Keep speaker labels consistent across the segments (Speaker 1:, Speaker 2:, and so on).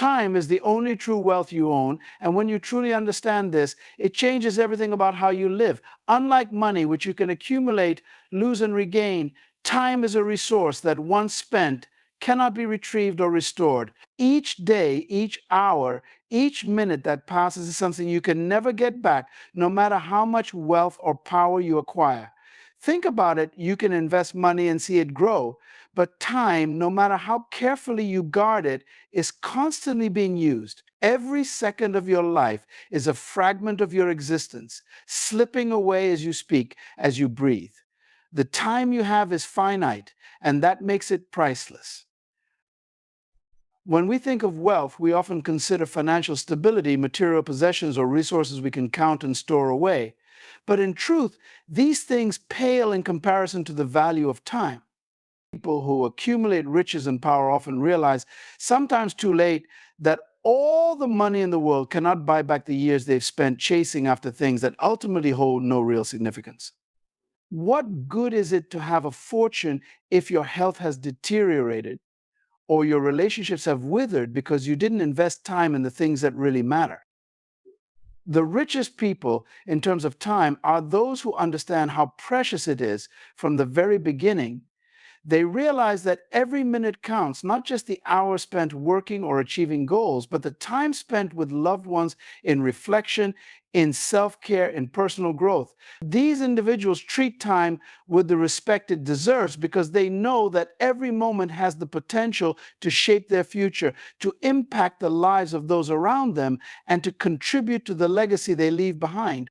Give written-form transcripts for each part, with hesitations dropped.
Speaker 1: Time is the only true wealth you own, and when you truly understand this, it changes everything about how you live. Unlike money, which you can accumulate, lose, and regain, time is a resource that once spent cannot be retrieved or restored. Each day, each hour, each minute that passes is something you can never get back, no matter how much wealth or power you acquire. Think about it, you can invest money and see it grow, but time, no matter how carefully you guard it, is constantly being used. Every second of your life is a fragment of your existence, slipping away as you speak, as you breathe. The time you have is finite, and that makes it priceless. When we think of wealth, we often consider financial stability, material possessions, or resources we can count and store away. But in truth, these things pale in comparison to the value of time. People who accumulate riches and power often realize, sometimes too late, that all the money in the world cannot buy back the years they've spent chasing after things that ultimately hold no real significance. What good is it to have a fortune if your health has deteriorated or your relationships have withered because you didn't invest time in the things that really matter? The richest people, in terms of time, are those who understand how precious it is from the very beginning. They realize that every minute counts, not just the hours spent working or achieving goals, but the time spent with loved ones in reflection, in self-care, in personal growth. These individuals treat time with the respect it deserves because they know that every moment has the potential to shape their future, to impact the lives of those around them, and to contribute to the legacy they leave behind.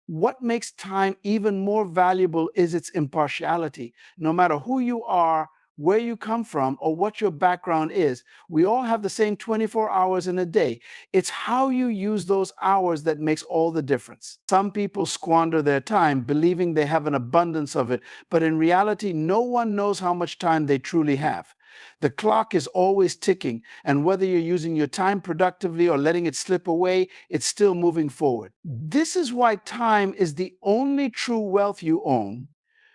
Speaker 1: What makes time even more valuable is its impartiality. No matter who you are, where you come from, or what your background is, we all have the same 24 hours in a day. It's how you use those hours that makes all the difference. Some people squander their time believing they have an abundance of it, but in reality, no one knows how much time they truly have. The clock is always ticking, and whether you're using your time productively or letting it slip away, it's still moving forward. This is why time is the only true wealth you own,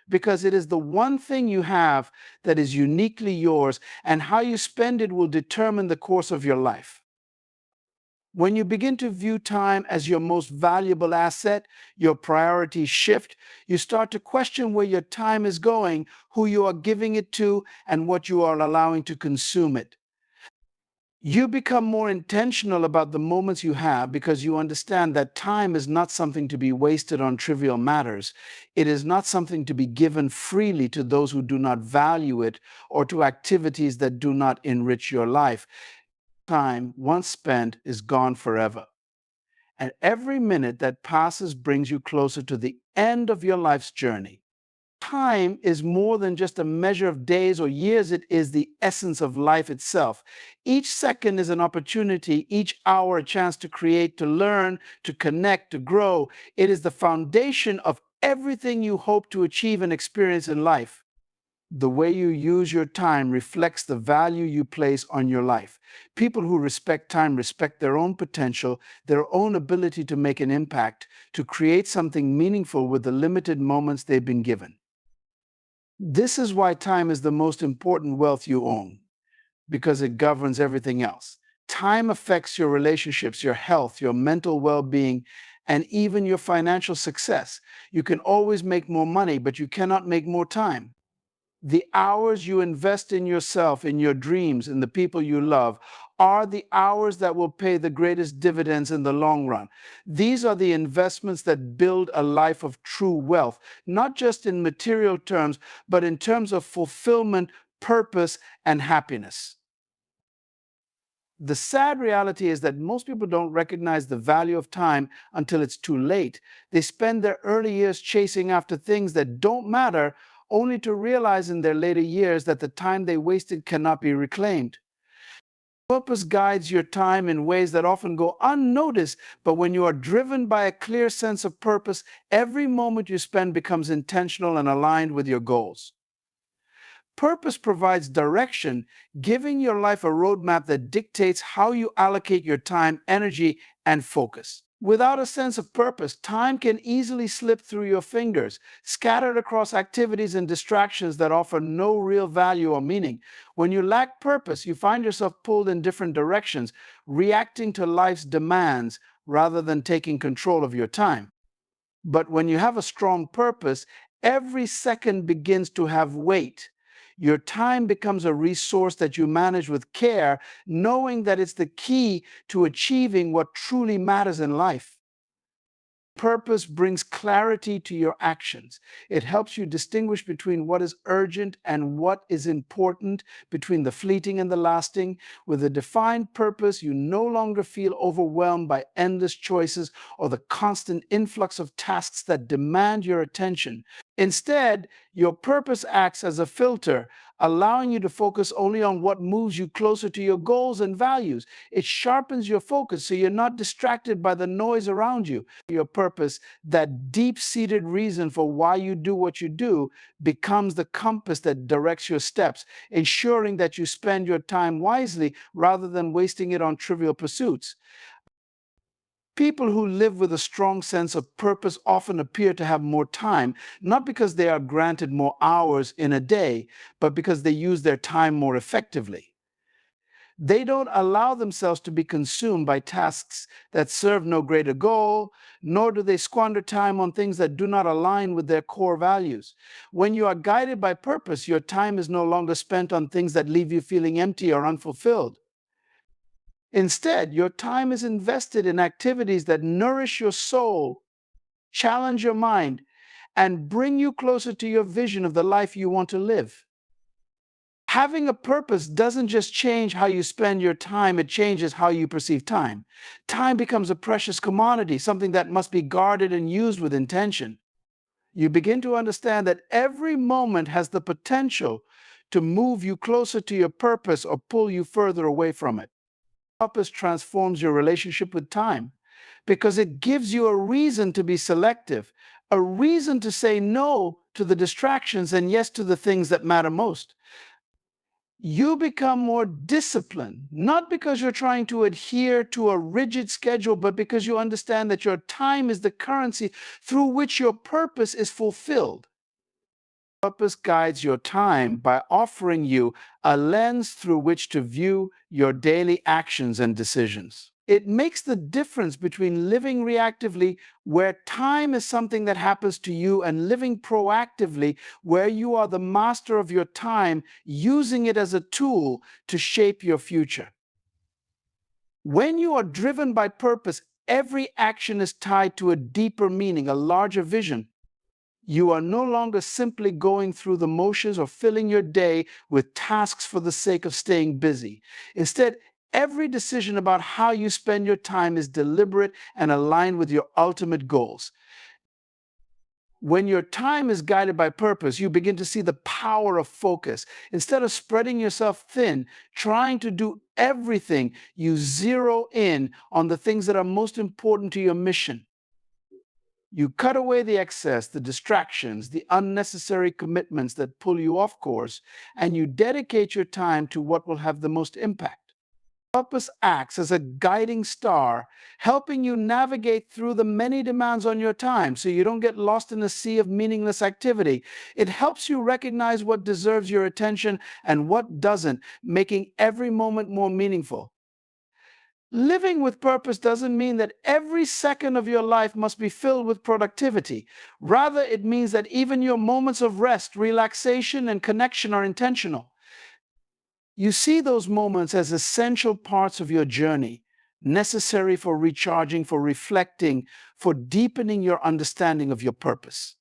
Speaker 1: because it is the one thing you have that is uniquely yours, and how you spend it will determine the course of your life. When you begin to view time as your most valuable asset, your priorities shift. You start to question where your time is going, who you are giving it to, and what you are allowing to consume it. You become more intentional about the moments you have because you understand that time is not something to be wasted on trivial matters. It is not something to be given freely to those who do not value it or to activities that do not enrich your life. Time, once spent, is gone forever. And every minute that passes brings you closer to the end of your life's journey. Time is more than just a measure of days or years, it is the essence of life itself. Each second is an opportunity, each hour a chance to create, to learn, to connect, to grow. It is the foundation of everything you hope to achieve and experience in life. The way you use your time reflects the value you place on your life. People who respect time respect their own potential, their own ability to make an impact, to create something meaningful with the limited moments they've been given. This is why time is the most important wealth you own, because it governs everything else. Time affects your relationships, your health, your mental well-being, and even your financial success. You can always make more money, but you cannot make more time. The hours you invest in yourself, in your dreams, in the people you love, are the hours that will pay the greatest dividends in the long run. These are the investments that build a life of true wealth, not just in material terms, but in terms of fulfillment, purpose, and happiness. The sad reality is that most people don't recognize the value of time until it's too late. They spend their early years chasing after things that don't matter, only to realize in their later years that the time they wasted cannot be reclaimed. Purpose guides your time in ways that often go unnoticed, but when you are driven by a clear sense of purpose, every moment you spend becomes intentional and aligned with your goals. Purpose provides direction, giving your life a roadmap that dictates how you allocate your time, energy, and focus. Without a sense of purpose, time can easily slip through your fingers, scattered across activities and distractions that offer no real value or meaning. When you lack purpose, you find yourself pulled in different directions, reacting to life's demands rather than taking control of your time. But when you have a strong purpose, every second begins to have weight. Your time becomes a resource that you manage with care, knowing that it's the key to achieving what truly matters in life. Purpose brings clarity to your actions. It helps you distinguish between what is urgent and what is important, between the fleeting and the lasting. With a defined purpose, you no longer feel overwhelmed by endless choices or the constant influx of tasks that demand your attention. Instead, your purpose acts as a filter, allowing you to focus only on what moves you closer to your goals and values. It sharpens your focus so you're not distracted by the noise around you. Your purpose, that deep-seated reason for why you do what you do, becomes the compass that directs your steps, ensuring that you spend your time wisely rather than wasting it on trivial pursuits. People who live with a strong sense of purpose often appear to have more time, not because they are granted more hours in a day, but because they use their time more effectively. They don't allow themselves to be consumed by tasks that serve no greater goal, nor do they squander time on things that do not align with their core values. When you are guided by purpose, your time is no longer spent on things that leave you feeling empty or unfulfilled. Instead, your time is invested in activities that nourish your soul, challenge your mind, and bring you closer to your vision of the life you want to live. Having a purpose doesn't just change how you spend your time, it changes how you perceive time. Time becomes a precious commodity, something that must be guarded and used with intention. You begin to understand that every moment has the potential to move you closer to your purpose or pull you further away from it. Purpose transforms your relationship with time because it gives you a reason to be selective, a reason to say no to the distractions and yes to the things that matter most. You become more disciplined, not because you're trying to adhere to a rigid schedule, but because you understand that your time is the currency through which your purpose is fulfilled. Purpose guides your time by offering you a lens through which to view your daily actions and decisions. It makes the difference between living reactively, where time is something that happens to you, and living proactively, where you are the master of your time, using it as a tool to shape your future. When you are driven by purpose, every action is tied to a deeper meaning, a larger vision. You are no longer simply going through the motions or filling your day with tasks for the sake of staying busy. Instead, every decision about how you spend your time is deliberate and aligned with your ultimate goals. When your time is guided by purpose, you begin to see the power of focus. Instead of spreading yourself thin, trying to do everything, you zero in on the things that are most important to your mission. You cut away the excess, the distractions, the unnecessary commitments that pull you off course, and you dedicate your time to what will have the most impact. Purpose acts as a guiding star, helping you navigate through the many demands on your time so you don't get lost in a sea of meaningless activity. It helps you recognize what deserves your attention and what doesn't, making every moment more meaningful. Living with purpose doesn't mean that every second of your life must be filled with productivity. Rather, it means that even your moments of rest, relaxation, and connection are intentional. You see those moments as essential parts of your journey, necessary for recharging, for reflecting, for deepening your understanding of your purpose.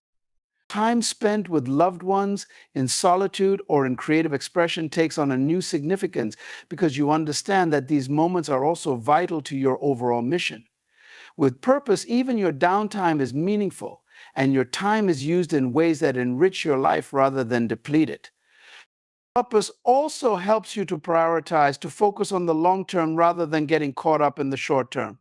Speaker 1: Time spent with loved ones, in solitude, or in creative expression takes on a new significance because you understand that these moments are also vital to your overall mission. With purpose, even your downtime is meaningful, and your time is used in ways that enrich your life rather than deplete it. Purpose also helps you to prioritize, to focus on the long term rather than getting caught up in the short term.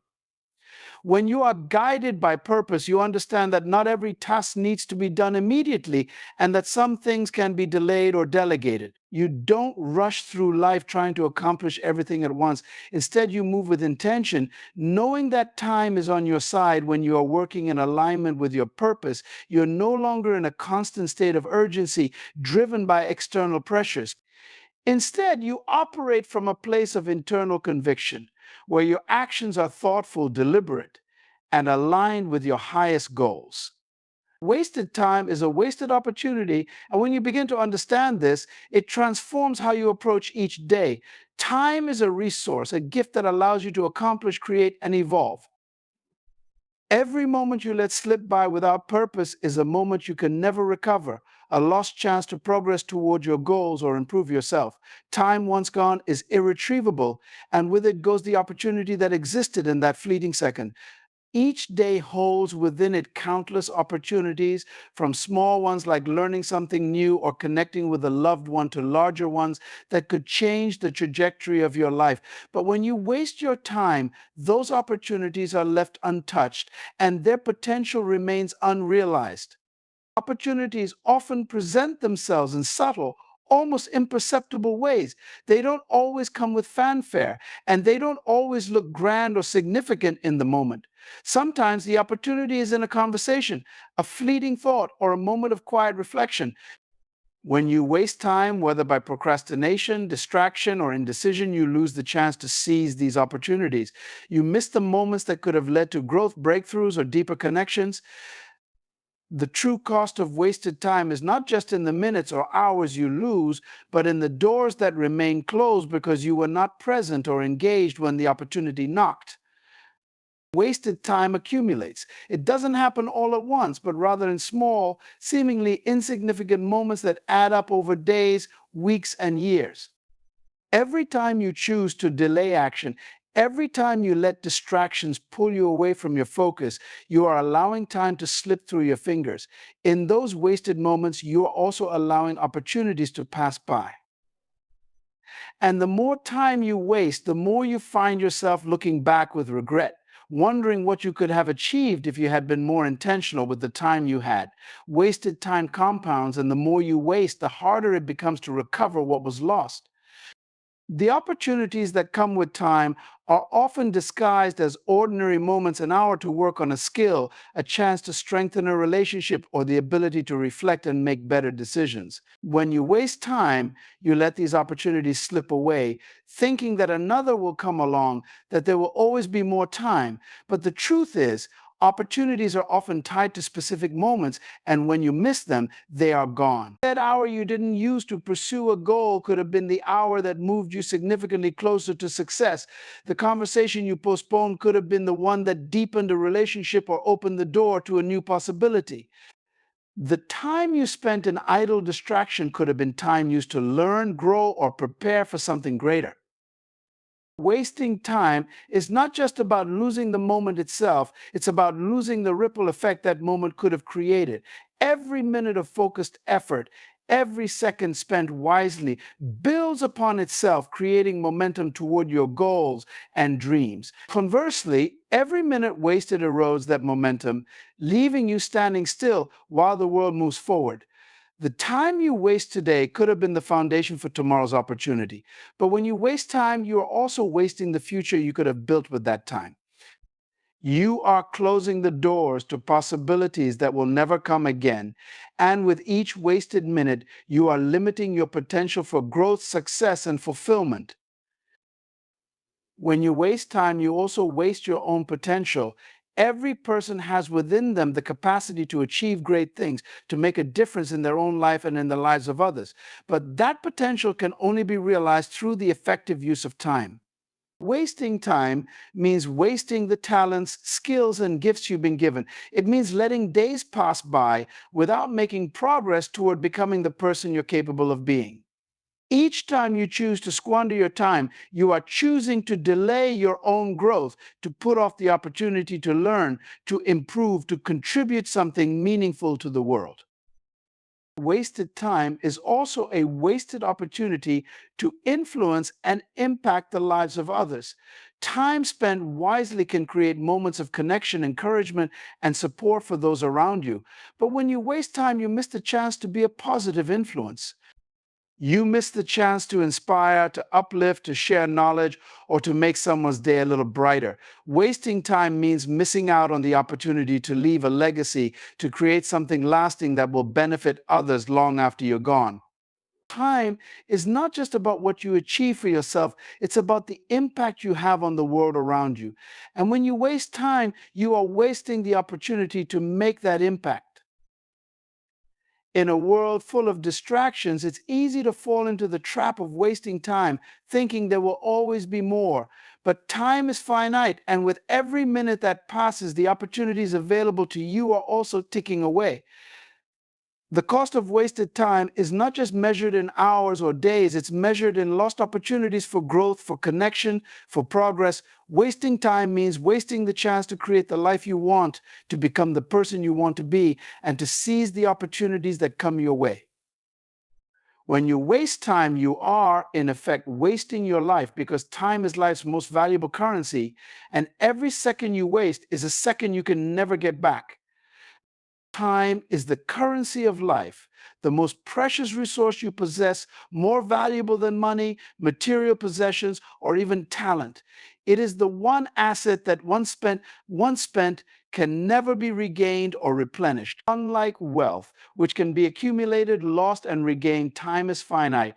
Speaker 1: When you are guided by purpose, you understand that not every task needs to be done immediately and that some things can be delayed or delegated. You don't rush through life trying to accomplish everything at once. Instead, you move with intention, knowing that time is on your side when you are working in alignment with your purpose. You're no longer in a constant state of urgency driven by external pressures. Instead, you operate from a place of internal conviction, where your actions are thoughtful, deliberate, and aligned with your highest goals. Wasted time is a wasted opportunity, and when you begin to understand this, it transforms how you approach each day. Time is a resource, a gift that allows you to accomplish, create, and evolve. Every moment you let slip by without purpose is a moment you can never recover, a lost chance to progress toward your goals or improve yourself. Time once gone is irretrievable, and with it goes the opportunity that existed in that fleeting second. Each day holds within it countless opportunities, from small ones like learning something new or connecting with a loved one to larger ones that could change the trajectory of your life. But when you waste your time, those opportunities are left untouched and their potential remains unrealized. Opportunities often present themselves in subtle, almost imperceptible ways. They don't always come with fanfare, and they don't always look grand or significant in the moment. Sometimes the opportunity is in a conversation, a fleeting thought, or a moment of quiet reflection. When you waste time, whether by procrastination, distraction, or indecision, you lose the chance to seize these opportunities. You miss the moments that could have led to growth, breakthroughs, or deeper connections. The true cost of wasted time is not just in the minutes or hours you lose, but in the doors that remain closed because you were not present or engaged when the opportunity knocked. Wasted time accumulates. It doesn't happen all at once, but rather in small, seemingly insignificant moments that add up over days, weeks, and years. Every time you choose to delay action, every time you let distractions pull you away from your focus, you are allowing time to slip through your fingers. In those wasted moments, you are also allowing opportunities to pass by. And the more time you waste, the more you find yourself looking back with regret, wondering what you could have achieved if you had been more intentional with the time you had. Wasted time compounds, and the more you waste, the harder it becomes to recover what was lost. The opportunities that come with time are often disguised as ordinary moments, an hour to work on a skill, a chance to strengthen a relationship, or the ability to reflect and make better decisions. When you waste time, you let these opportunities slip away, thinking that another will come along, that there will always be more time. But the truth is, opportunities are often tied to specific moments, and when you miss them, they are gone. That hour you didn't use to pursue a goal could have been the hour that moved you significantly closer to success. The conversation you postponed could have been the one that deepened a relationship or opened the door to a new possibility. The time you spent in idle distraction could have been time used to learn, grow, or prepare for something greater. Wasting time is not just about losing the moment itself, it's about losing the ripple effect that moment could have created. Every minute of focused effort, every second spent wisely, builds upon itself, creating momentum toward your goals and dreams. Conversely, every minute wasted erodes that momentum, leaving you standing still while the world moves forward. The time you waste today could have been the foundation for tomorrow's opportunity. But when you waste time, you are also wasting the future you could have built with that time. You are closing the doors to possibilities that will never come again. And with each wasted minute, you are limiting your potential for growth, success, and fulfillment. When you waste time, you also waste your own potential. Every person has within them the capacity to achieve great things, to make a difference in their own life and in the lives of others. But that potential can only be realized through the effective use of time. Wasting time means wasting the talents, skills, and gifts you've been given. It means letting days pass by without making progress toward becoming the person you're capable of being. Each time you choose to squander your time, you are choosing to delay your own growth, to put off the opportunity to learn, to improve, to contribute something meaningful to the world. Wasted time is also a wasted opportunity to influence and impact the lives of others. Time spent wisely can create moments of connection, encouragement, and support for those around you. But when you waste time, you miss the chance to be a positive influence. You miss the chance to inspire, to uplift, to share knowledge, or to make someone's day a little brighter. Wasting time means missing out on the opportunity to leave a legacy, to create something lasting that will benefit others long after you're gone. Time is not just about what you achieve for yourself, it's about the impact you have on the world around you. And when you waste time, you are wasting the opportunity to make that impact. In a world full of distractions, it's easy to fall into the trap of wasting time, thinking there will always be more. But time is finite, and with every minute that passes, the opportunities available to you are also ticking away. The cost of wasted time is not just measured in hours or days, it's measured in lost opportunities for growth, for connection, for progress. Wasting time means wasting the chance to create the life you want, to become the person you want to be, and to seize the opportunities that come your way. When you waste time, you are, in effect, wasting your life because time is life's most valuable currency, and every second you waste is a second you can never get back. Time is the currency of life, the most precious resource you possess, more valuable than money, material possessions, or even talent. It is the one asset that once spent can never be regained or replenished. Unlike wealth, which can be accumulated, lost, and regained, time is finite.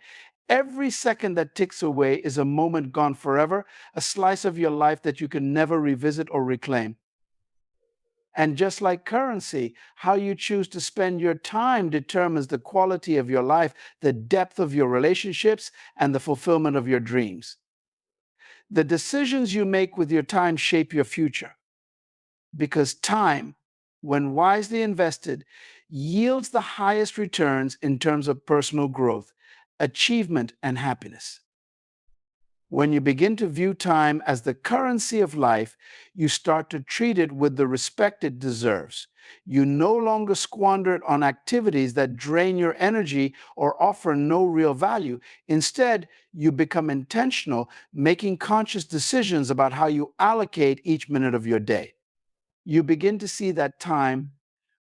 Speaker 1: Every second that ticks away is a moment gone forever, a slice of your life that you can never revisit or reclaim. And just like currency, how you choose to spend your time determines the quality of your life, the depth of your relationships, and the fulfillment of your dreams. The decisions you make with your time shape your future because time, when wisely invested, yields the highest returns in terms of personal growth, achievement, and happiness. When you begin to view time as the currency of life, you start to treat it with the respect it deserves. You no longer squander it on activities that drain your energy or offer no real value. Instead, you become intentional, making conscious decisions about how you allocate each minute of your day. You begin to see that time,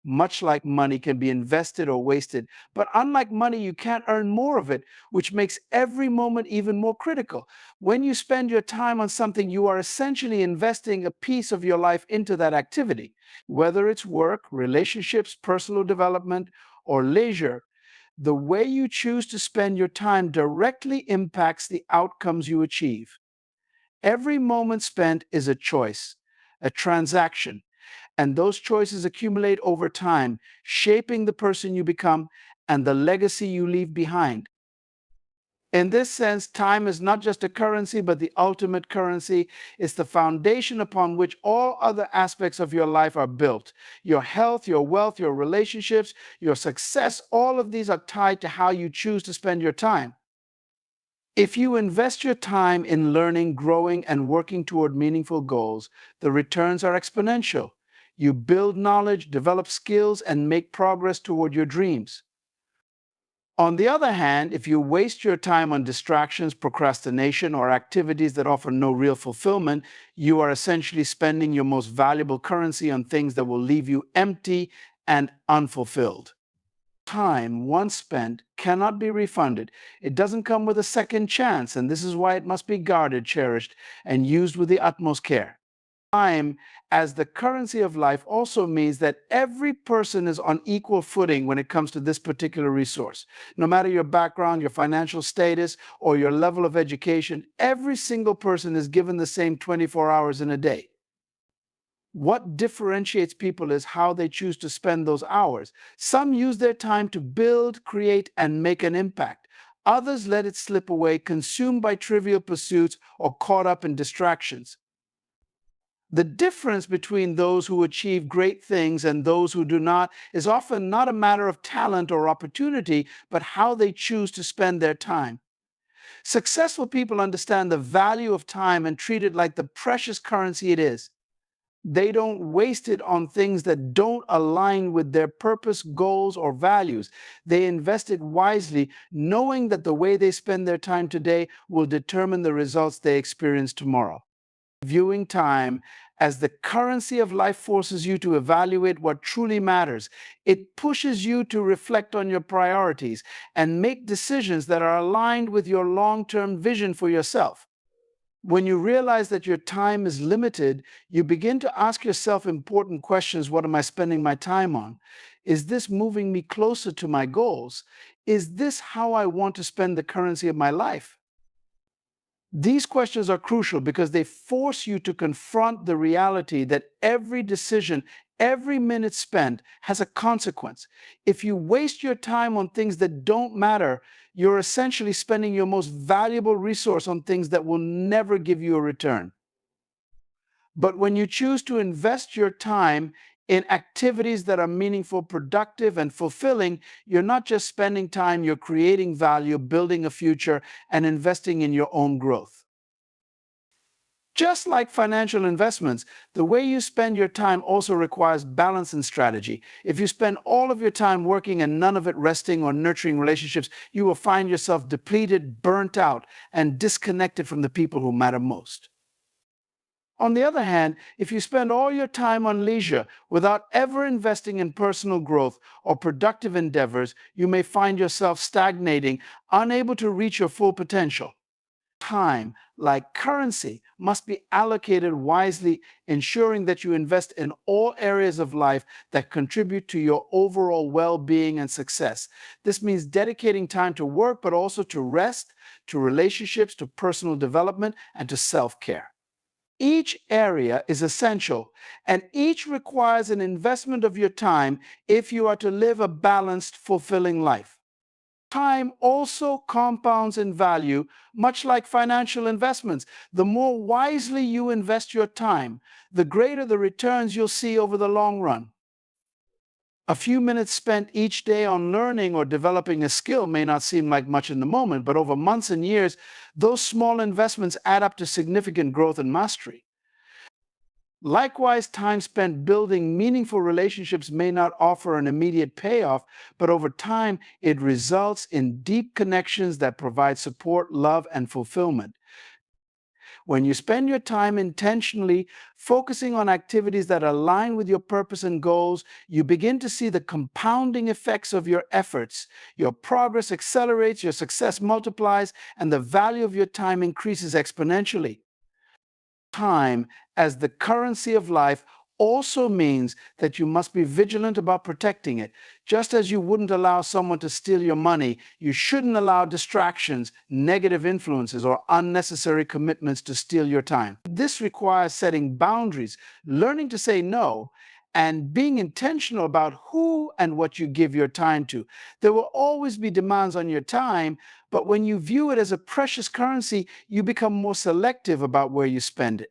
Speaker 1: much like money, can be invested or wasted. But unlike money, you can't earn more of it, which makes every moment even more critical. When you spend your time on something, you are essentially investing a piece of your life into that activity. Whether it's work, relationships, personal development, or leisure, the way you choose to spend your time directly impacts the outcomes you achieve. Every moment spent is a choice, a transaction, and those choices accumulate over time, shaping the person you become and the legacy you leave behind. In this sense, time is not just a currency, but the ultimate currency. It's the foundation upon which all other aspects of your life are built. Your health, your wealth, your relationships, your success, all of these are tied to how you choose to spend your time. If you invest your time in learning, growing, and working toward meaningful goals, the returns are exponential. You build knowledge, develop skills, and make progress toward your dreams. On the other hand, if you waste your time on distractions, procrastination, or activities that offer no real fulfillment, you are essentially spending your most valuable currency on things that will leave you empty and unfulfilled. Time once spent cannot be refunded. It doesn't come with a second chance, and this is why it must be guarded, cherished, and used with the utmost care. Time as the currency of life also means that every person is on equal footing when it comes to this particular resource. No matter your background, your financial status, or your level of education, every single person is given the same 24 hours in a day. What differentiates people is how they choose to spend those hours. Some use their time to build, create, and make an impact. Others let it slip away, consumed by trivial pursuits or caught up in distractions. The difference between those who achieve great things and those who do not is often not a matter of talent or opportunity, but how they choose to spend their time. Successful people understand the value of time and treat it like the precious currency it is. They don't waste it on things that don't align with their purpose, goals, or values. They invest it wisely, knowing that the way they spend their time today will determine the results they experience tomorrow. Viewing time as the currency of life forces you to evaluate what truly matters. It pushes you to reflect on your priorities and make decisions that are aligned with your long-term vision for yourself. When you realize that your time is limited, you begin to ask yourself important questions. What am I spending my time on? Is this moving me closer to my goals? Is this how I want to spend the currency of my life? These questions are crucial because they force you to confront the reality that every decision, every minute spent has a consequence. If you waste your time on things that don't matter, you're essentially spending your most valuable resource on things that will never give you a return. But when you choose to invest your time in activities that are meaningful, productive, and fulfilling, you're not just spending time, you're creating value, building a future, and investing in your own growth. Just like financial investments, the way you spend your time also requires balance and strategy. If you spend all of your time working and none of it resting or nurturing relationships, you will find yourself depleted, burnt out, and disconnected from the people who matter most. On the other hand, if you spend all your time on leisure without ever investing in personal growth or productive endeavors, you may find yourself stagnating, unable to reach your full potential. Time, like currency, must be allocated wisely, ensuring that you invest in all areas of life that contribute to your overall well-being and success. This means dedicating time to work, but also to rest, to relationships, to personal development, and to self-care. Each area is essential, and each requires an investment of your time if you are to live a balanced, fulfilling life. Time also compounds in value, much like financial investments. The more wisely you invest your time, the greater the returns you'll see over the long run. A few minutes spent each day on learning or developing a skill may not seem like much in the moment, but over months and years, those small investments add up to significant growth and mastery. Likewise, time spent building meaningful relationships may not offer an immediate payoff, but over time, it results in deep connections that provide support, love, and fulfillment. When you spend your time intentionally focusing on activities that align with your purpose and goals, you begin to see the compounding effects of your efforts. Your progress accelerates, your success multiplies, and the value of your time increases exponentially. Time as the currency of life also means that you must be vigilant about protecting it. Just as you wouldn't allow someone to steal your money, you shouldn't allow distractions, negative influences, or unnecessary commitments to steal your time. This requires setting boundaries, learning to say no, and being intentional about who and what you give your time to. There will always be demands on your time, but when you view it as a precious currency, you become more selective about where you spend it.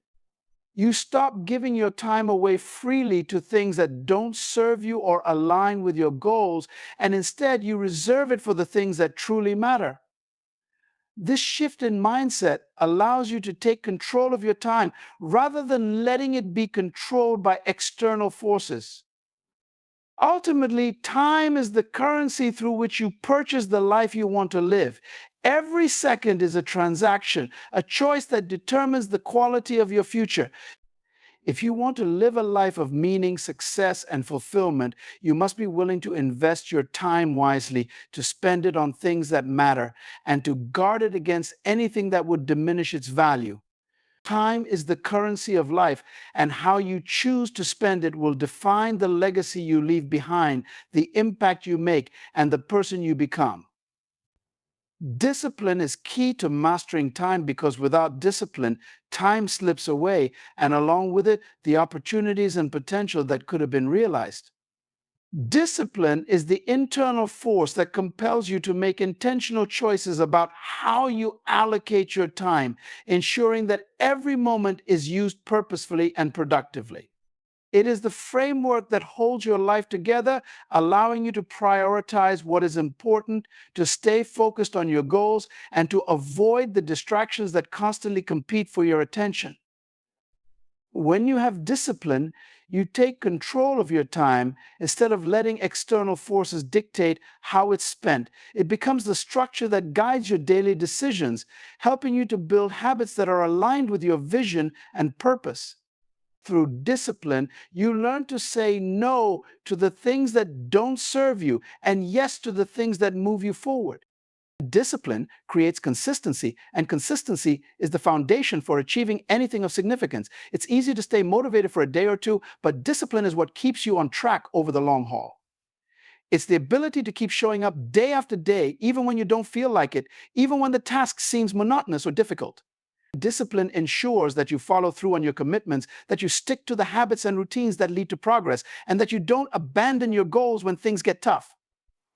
Speaker 1: You stop giving your time away freely to things that don't serve you or align with your goals, and instead you reserve it for the things that truly matter. This shift in mindset allows you to take control of your time rather than letting it be controlled by external forces. Ultimately, time is the currency through which you purchase the life you want to live. Every second is a transaction, a choice that determines the quality of your future. If you want to live a life of meaning, success, and fulfillment, you must be willing to invest your time wisely, to spend it on things that matter, and to guard it against anything that would diminish its value. Time is the currency of life, and how you choose to spend it will define the legacy you leave behind, the impact you make, and the person you become. Discipline is key to mastering time because without discipline, time slips away, and along with it, the opportunities and potential that could have been realized. Discipline is the internal force that compels you to make intentional choices about how you allocate your time, ensuring that every moment is used purposefully and productively. It is the framework that holds your life together, allowing you to prioritize what is important, to stay focused on your goals, and to avoid the distractions that constantly compete for your attention. When you have discipline, you take control of your time instead of letting external forces dictate how it's spent. It becomes the structure that guides your daily decisions, helping you to build habits that are aligned with your vision and purpose. Through discipline, you learn to say no to the things that don't serve you and yes to the things that move you forward. Discipline creates consistency, and consistency is the foundation for achieving anything of significance. It's easy to stay motivated for a day or two, but discipline is what keeps you on track over the long haul. It's the ability to keep showing up day after day, even when you don't feel like it, even when the task seems monotonous or difficult. Discipline ensures that you follow through on your commitments, that you stick to the habits and routines that lead to progress, and that you don't abandon your goals when things get tough.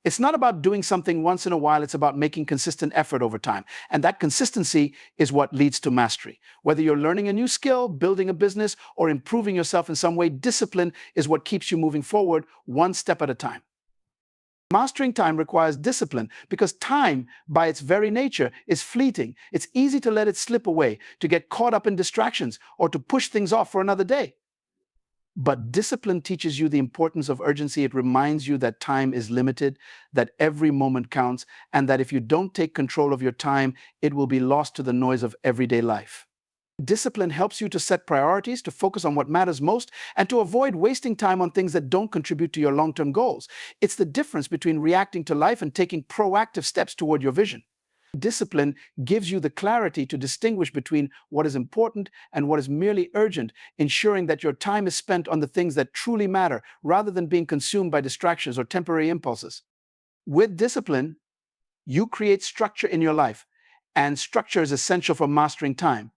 Speaker 1: It's not about doing something once in a while, it's about making consistent effort over time. And that consistency is what leads to mastery. Whether you're learning a new skill, building a business, or improving yourself in some way, discipline is what keeps you moving forward one step at a time. Mastering time requires discipline because time, by its very nature, is fleeting. It's easy to let it slip away, to get caught up in distractions, or to push things off for another day. But discipline teaches you the importance of urgency. It reminds you that time is limited, that every moment counts, and that if you don't take control of your time, it will be lost to the noise of everyday life. Discipline helps you to set priorities, to focus on what matters most, and to avoid wasting time on things that don't contribute to your long-term goals. It's the difference between reacting to life and taking proactive steps toward your vision. Discipline gives you the clarity to distinguish between what is important and what is merely urgent, ensuring that your time is spent on the things that truly matter rather than being consumed by distractions or temporary impulses. With discipline, you create structure in your life, and structure is essential for mastering time.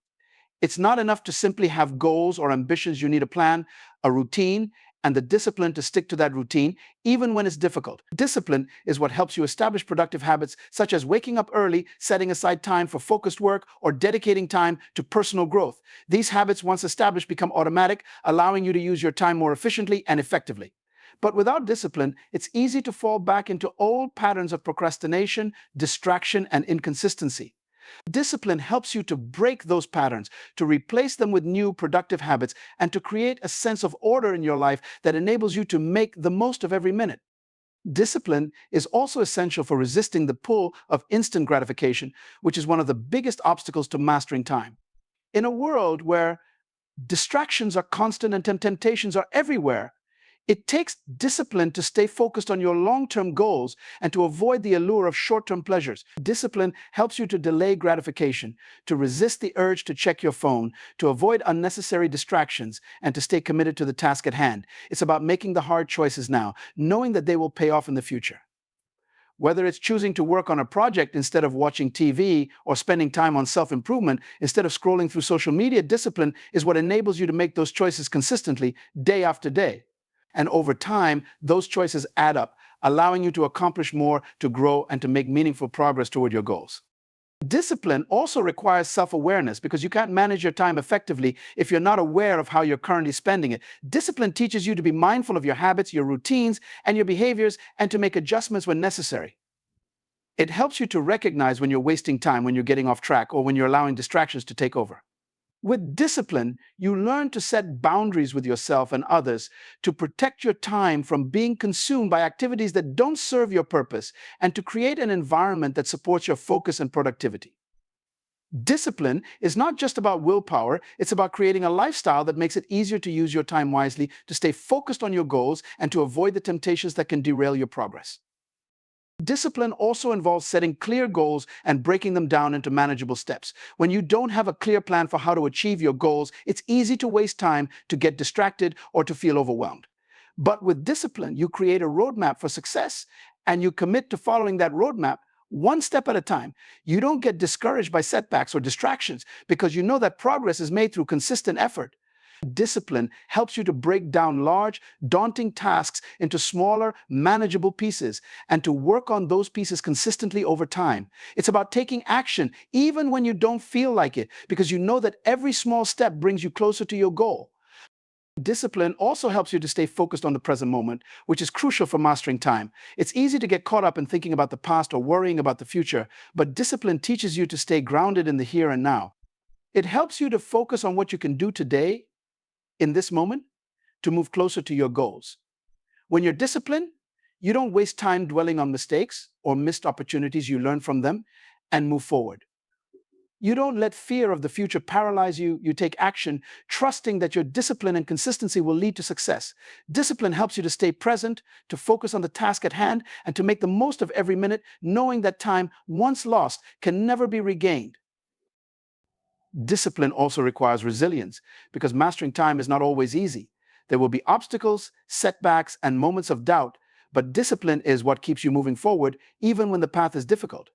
Speaker 1: It's not enough to simply have goals or ambitions. You need a plan, a routine, and the discipline to stick to that routine, even when it's difficult. Discipline is what helps you establish productive habits, such as waking up early, setting aside time for focused work, or dedicating time to personal growth. These habits, once established, become automatic, allowing you to use your time more efficiently and effectively. But without discipline, it's easy to fall back into old patterns of procrastination, distraction, and inconsistency. Discipline helps you to break those patterns, to replace them with new productive habits, and to create a sense of order in your life that enables you to make the most of every minute. Discipline is also essential for resisting the pull of instant gratification, which is one of the biggest obstacles to mastering time. In a world where distractions are constant and temptations are everywhere, it takes discipline to stay focused on your long-term goals and to avoid the allure of short-term pleasures. Discipline helps you to delay gratification, to resist the urge to check your phone, to avoid unnecessary distractions, and to stay committed to the task at hand. It's about making the hard choices now, knowing that they will pay off in the future. Whether it's choosing to work on a project instead of watching TV or spending time on self-improvement instead of scrolling through social media, discipline is what enables you to make those choices consistently, day after day. And over time, those choices add up, allowing you to accomplish more, to grow, and to make meaningful progress toward your goals. Discipline also requires self-awareness because you can't manage your time effectively if you're not aware of how you're currently spending it. Discipline teaches you to be mindful of your habits, your routines, and your behaviors, and to make adjustments when necessary. It helps you to recognize when you're wasting time, when you're getting off track, or when you're allowing distractions to take over. With discipline, you learn to set boundaries with yourself and others to protect your time from being consumed by activities that don't serve your purpose and to create an environment that supports your focus and productivity. Discipline is not just about willpower, it's about creating a lifestyle that makes it easier to use your time wisely, to stay focused on your goals, and to avoid the temptations that can derail your progress. Discipline also involves setting clear goals and breaking them down into manageable steps. When you don't have a clear plan for how to achieve your goals, it's easy to waste time, to get distracted, or to feel overwhelmed. But with discipline, you create a roadmap for success, and you commit to following that roadmap one step at a time. You don't get discouraged by setbacks or distractions because you know that progress is made through consistent effort. Discipline helps you to break down large, daunting tasks into smaller, manageable pieces and to work on those pieces consistently over time. It's about taking action even when you don't feel like it, because you know that every small step brings you closer to your goal. Discipline also helps you to stay focused on the present moment, which is crucial for mastering time. It's easy to get caught up in thinking about the past or worrying about the future, but discipline teaches you to stay grounded in the here and now. It helps you to focus on what you can do today, in this moment to move closer to your goals. When you're disciplined, you don't waste time dwelling on mistakes or missed opportunities. You learn from them and move forward. You don't let fear of the future paralyze you. You take action, trusting that your discipline and consistency will lead to success. Discipline helps you to stay present, to focus on the task at hand, and to make the most of every minute, knowing that time, once lost, can never be regained. Discipline also requires resilience, because mastering time is not always easy. There will be obstacles, setbacks, and moments of doubt, but discipline is what keeps you moving forward, even when the path is difficult.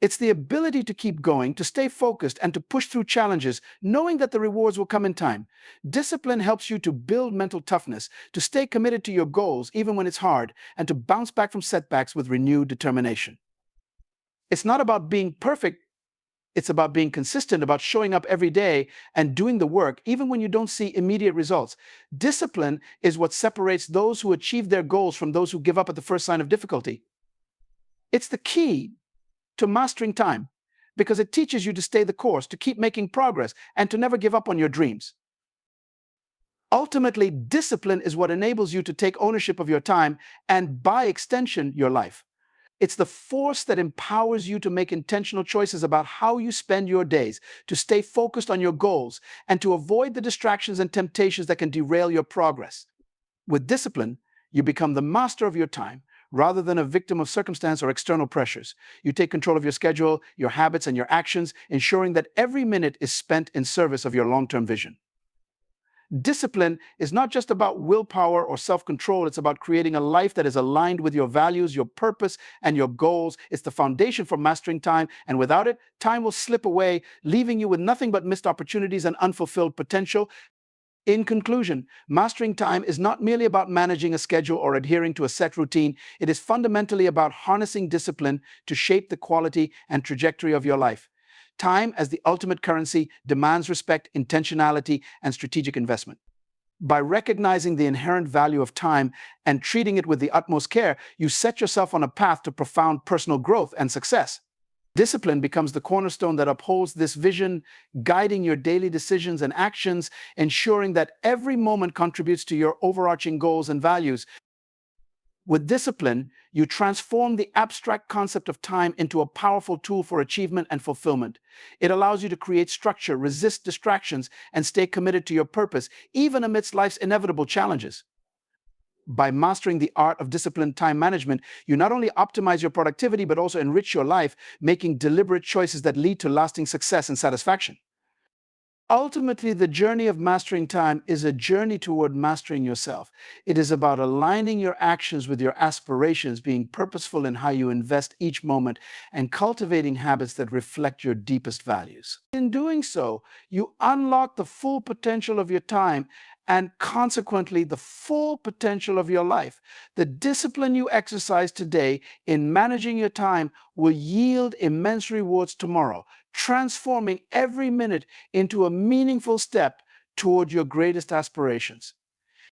Speaker 1: It's the ability to keep going, to stay focused, and to push through challenges, knowing that the rewards will come in time. Discipline helps you to build mental toughness, to stay committed to your goals even when it's hard, and to bounce back from setbacks with renewed determination. It's not about being perfect, it's about being consistent, about showing up every day and doing the work, even when you don't see immediate results. Discipline is what separates those who achieve their goals from those who give up at the first sign of difficulty. It's the key to mastering time, because it teaches you to stay the course, to keep making progress, and to never give up on your dreams. Ultimately, discipline is what enables you to take ownership of your time and, by extension, your life. It's the force that empowers you to make intentional choices about how you spend your days, to stay focused on your goals, and to avoid the distractions and temptations that can derail your progress. With discipline, you become the master of your time, rather than a victim of circumstance or external pressures. You take control of your schedule, your habits, and your actions, ensuring that every minute is spent in service of your long-term vision. Discipline is not just about willpower or self-control. It's about creating a life that is aligned with your values, your purpose, and your goals. It's the foundation for mastering time, and without it, time will slip away, leaving you with nothing but missed opportunities and unfulfilled potential. In conclusion, mastering time is not merely about managing a schedule or adhering to a set routine. It is fundamentally about harnessing discipline to shape the quality and trajectory of your life. Time, as the ultimate currency, demands respect, intentionality, and strategic investment. By recognizing the inherent value of time and treating it with the utmost care, you set yourself on a path to profound personal growth and success. Discipline becomes the cornerstone that upholds this vision, guiding your daily decisions and actions, ensuring that every moment contributes to your overarching goals and values. With discipline, you transform the abstract concept of time into a powerful tool for achievement and fulfillment. It allows you to create structure, resist distractions, and stay committed to your purpose, even amidst life's inevitable challenges. By mastering the art of disciplined time management, you not only optimize your productivity, but also enrich your life, making deliberate choices that lead to lasting success and satisfaction. Ultimately, the journey of mastering time is a journey toward mastering yourself. It is about aligning your actions with your aspirations, being purposeful in how you invest each moment, and cultivating habits that reflect your deepest values. In doing so, you unlock the full potential of your time and consequently the full potential of your life. The discipline you exercise today in managing your time will yield immense rewards tomorrow, transforming every minute into a meaningful step toward your greatest aspirations.